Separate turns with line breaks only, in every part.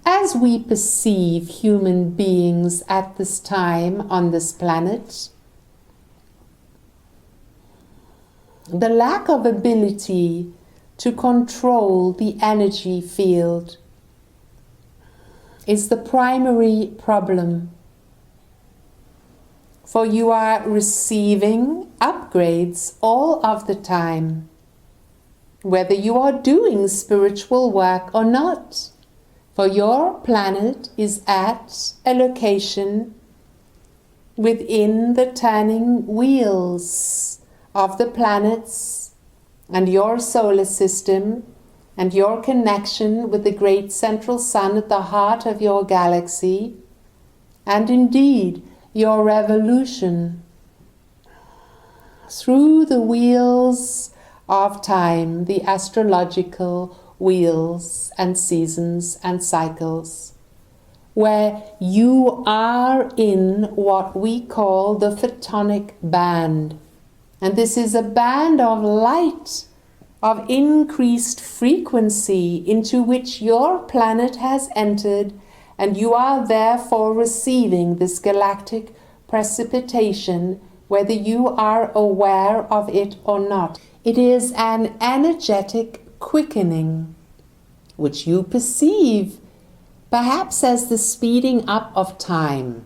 As we perceive human beings at this time on this planet, the lack of ability to control the energy field is the primary problem. For you are receiving upgrades all of the time, whether you are doing spiritual work or not. For your planet is at a location within the turning wheels of the planets and your solar system and your connection with the great central sun at the heart of your galaxy, and indeed your revolution through the wheels of time, the astrological wheels and seasons and cycles, where you are in what we call the photonic band. And this is a band of light, of increased frequency into which your planet has entered, and you are therefore receiving this galactic precipitation, whether you are aware of it or not. It is an energetic quickening, which you perceive perhaps as the speeding up of time,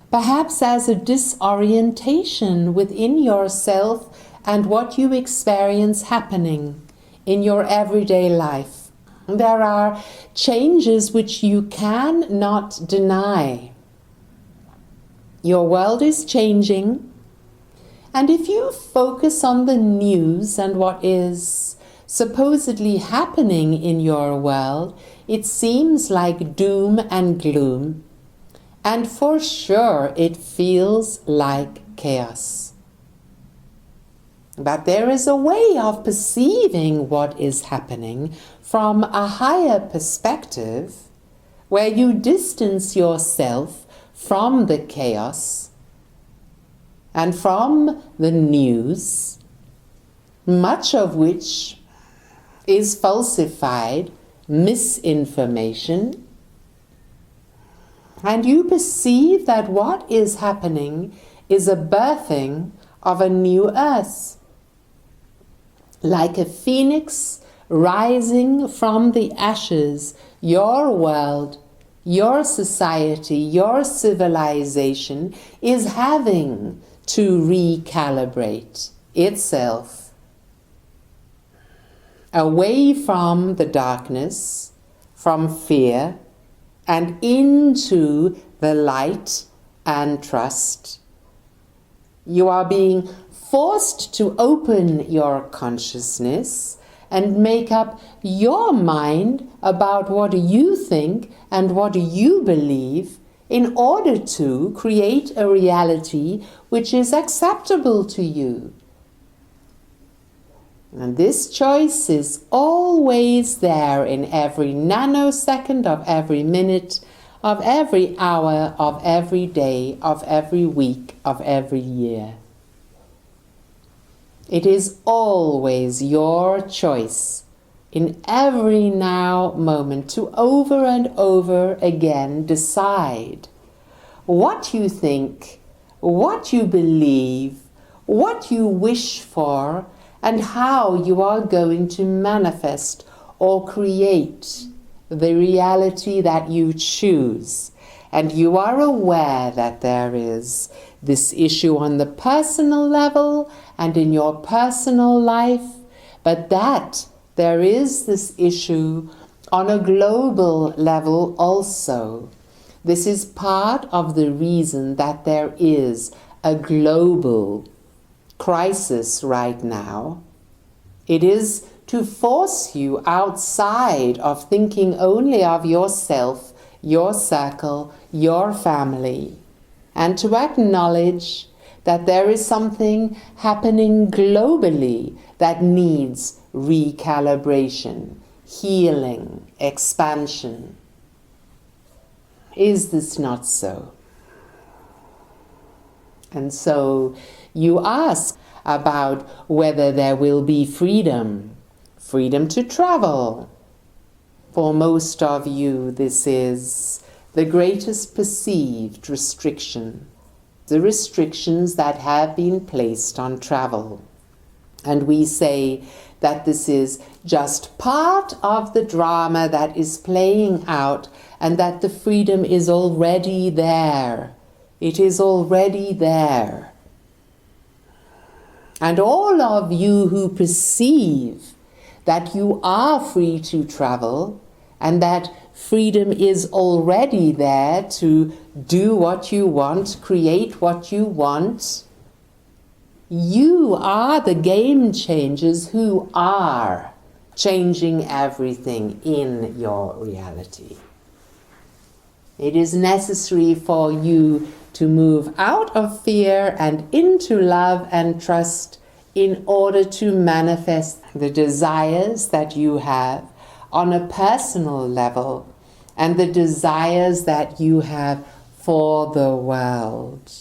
perhaps as a disorientation within yourself and what you experience happening in your everyday life. There are changes which you cannot deny. Your world is changing, and if you focus on the news and what is supposedly happening in your world, it seems like doom and gloom, and for sure it feels like chaos. But there is a way of perceiving what is happening from a higher perspective, where you distance yourself from the chaos and from the news, much of which is falsified misinformation, and you perceive that what is happening is a birthing of a new earth, like a phoenix rising from the ashes. Your world, your society, your civilization is having to recalibrate itself away from the darkness, from fear, and into the light and trust. You are being forced to open your consciousness and make up your mind about what you think and what you believe in order to create a reality which is acceptable to you. And this choice is always there in every nanosecond of every minute, of every hour, of every day, of every week, of every year. It is always your choice in every now moment to over and over again decide what you think, what you believe, what you wish for, and how you are going to manifest or create the reality that you choose. And you are aware that there is this issue on the personal level and in your personal life, but that there is this issue on a global level also. This is part of the reason that there is a global crisis right now. It is to force you outside of thinking only of yourself, your circle, your family, and to acknowledge that there is something happening globally that needs recalibration, healing, expansion. Is this not so? And so you ask about whether there will be freedom to travel, For most of you, this is the greatest perceived restriction, the restrictions that have been placed on travel. And we say that this is just part of the drama that is playing out, and that the freedom is already there. It is already there. And all of you who perceive that you are free to travel and that freedom is already there to do what you want, create what you want, you are the game changers who are changing everything in your reality. It is necessary for you to move out of fear and into love and trust in order to manifest the desires that you have on a personal level and the desires that you have for the world.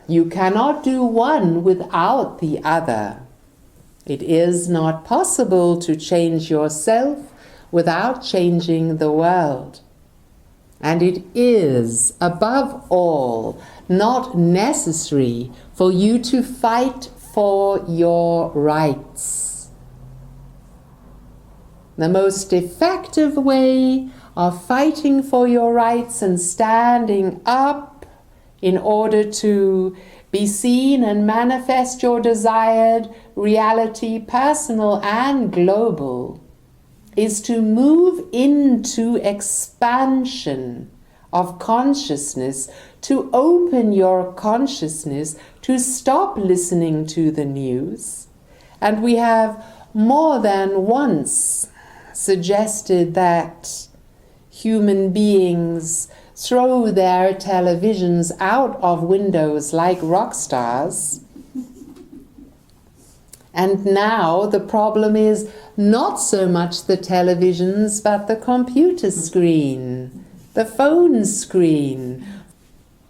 You cannot do one without the other. It is not possible to change yourself without changing the world. And it is, above all, not necessary for you to fight for your rights. The most effective way of fighting for your rights and standing up in order to be seen and manifest your desired reality, personal and global, is to move into expansion of consciousness, to open your consciousness, to stop listening to the news. And we have more than once suggested that human beings throw their televisions out of windows like rock stars. And now the problem is not so much the televisions, but the computer screen, the phone screen.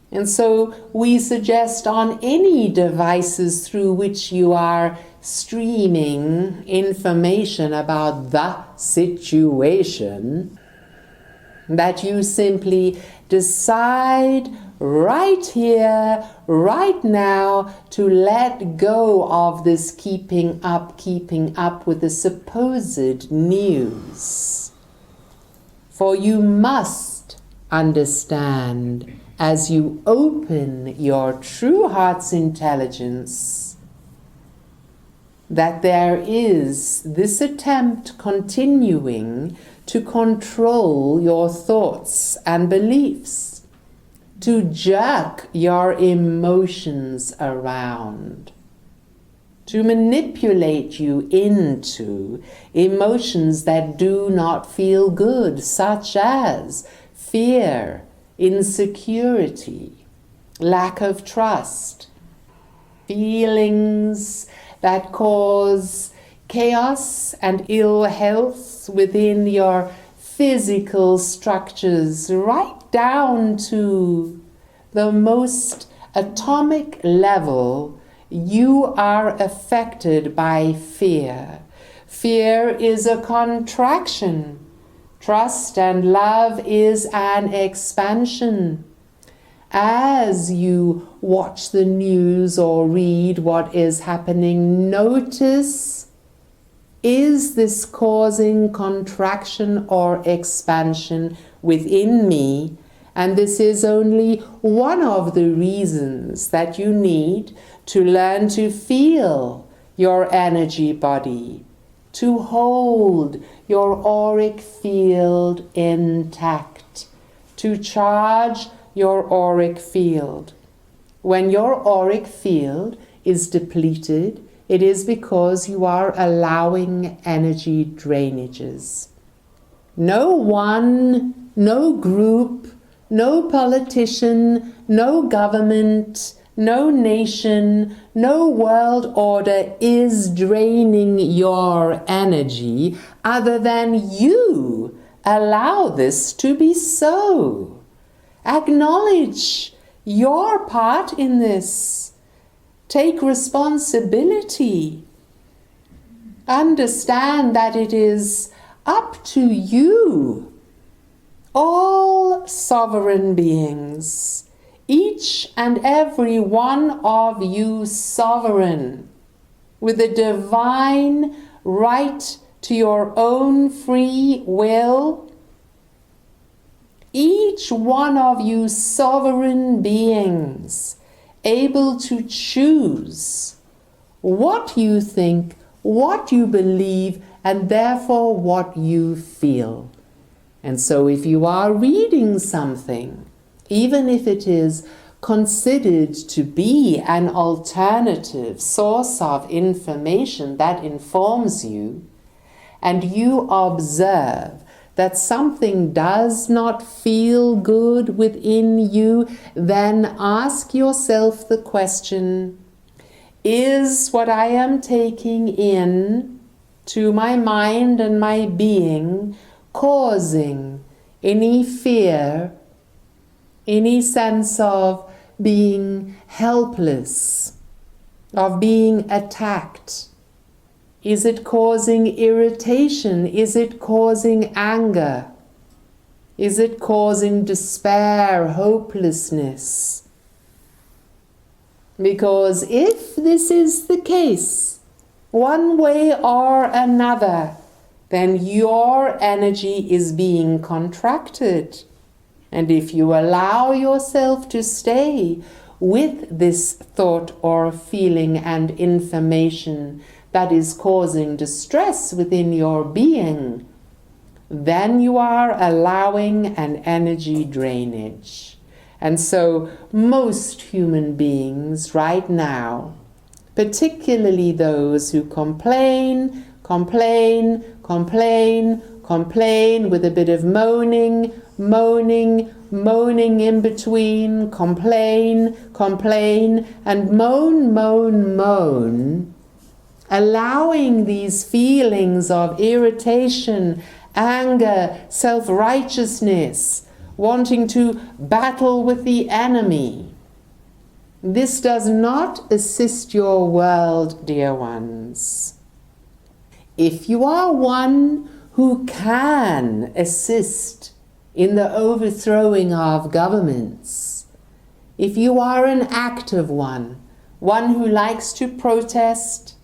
And so we suggest on any devices through which you are streaming information about the situation, that you simply decide right here, right now, to let go of this keeping up with the supposed news. For you must understand, as you open your true heart's intelligence, that there is this attempt continuing to control your thoughts and beliefs, to jerk your emotions around, to manipulate you into emotions that do not feel good, such as fear, insecurity, lack of trust, feelings that cause chaos and ill health within your physical structures, right down to the most atomic level. You are affected by fear. Fear is a contraction. Trust and love is an expansion. As you watch the news or read what is happening, notice, is this causing contraction or expansion within me? And this is only one of the reasons that you need to learn to feel your energy body, to hold your auric field intact, to charge your auric field. When your auric field is depleted, it is because you are allowing energy drainages. No one, no group, no politician, no government, no nation, no world order is draining your energy other than you allow this to be so. Acknowledge your part in this. Take responsibility. Understand that it is up to you, all sovereign beings, each and every one of you sovereign, with a divine right to your own free will. Each one of you sovereign beings, able to choose what you think, what you believe, and therefore what you feel. And so if you are reading something, even if it is considered to be an alternative source of information that informs you, and you observe that something does not feel good within you, then ask yourself the question, is what I am taking in to my mind and my being causing any fear, any sense of being helpless, of being attacked? Is it causing irritation? Is it causing anger? Is it causing despair, hopelessness? Because if this is the case, one way or another, then your energy is being contracted. And if you allow yourself to stay with this thought or feeling and information that is causing distress within your being, then you are allowing an energy drainage. And so most human beings right now, particularly those who complain with a bit of moaning in between, complain, and moan, allowing these feelings of irritation, anger, self-righteousness, wanting to battle with the enemy. This does not assist your world, dear ones. If you are one who can assist in the overthrowing of governments, if you are an active one who likes to protest,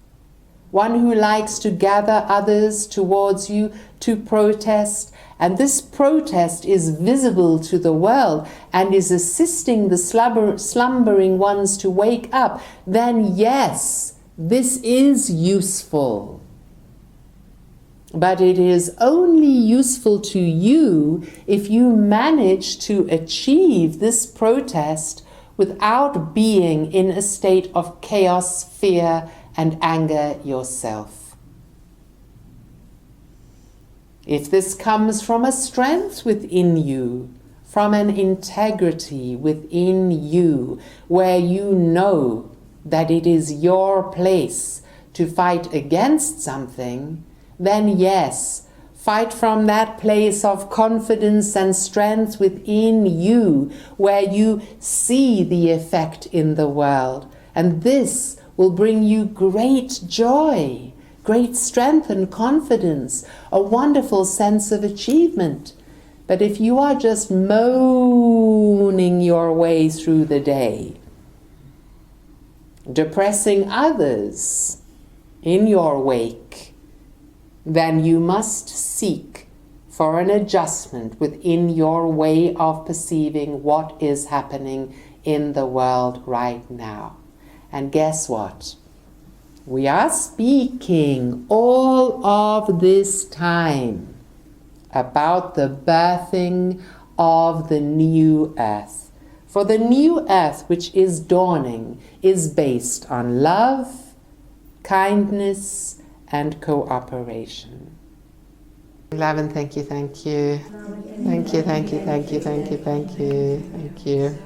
one who likes to gather others towards you to protest, and this protest is visible to the world and is assisting the slumbering ones to wake up, then yes, this is useful. But it is only useful to you if you manage to achieve this protest without being in a state of chaos, fear, and anger yourself. If this comes from a strength within you, from an integrity within you, where you know that it is your place to fight against something, then yes, fight from that place of confidence and strength within you, where you see the effect in the world. And this will bring you great joy, great strength and confidence, a wonderful sense of achievement. But if you are just moaning your way through the day, depressing others in your wake, then you must seek for an adjustment within your way of perceiving what is happening in the world right now. And guess what? We are speaking all of this time about the birthing of the new earth. For the new earth which is dawning is based on love, kindness, and cooperation. Love and thank you. Thank you. Thank you.